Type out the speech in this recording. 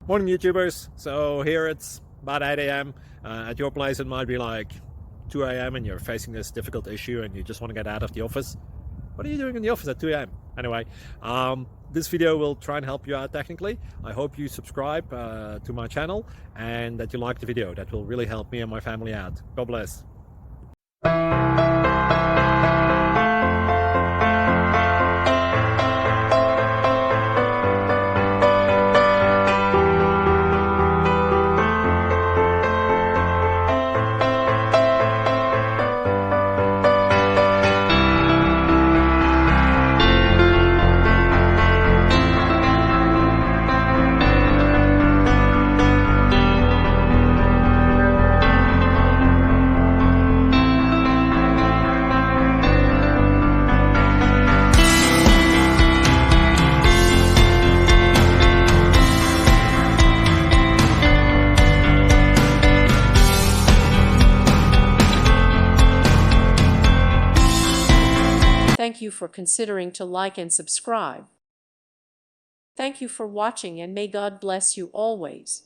Morning YouTubers. So here it's about 8 a.m. At your place it might be like 2 a.m. and you're facing this difficult issue and you just want to get out of the office. What are you doing in the office at 2 a.m.? Anyway, this video will try and help you out technically. I hope you subscribe to my channel and that you like the video. That will really help me and my family out. God bless. Thank you for considering to like and subscribe. Thank you for watching and may God bless you always.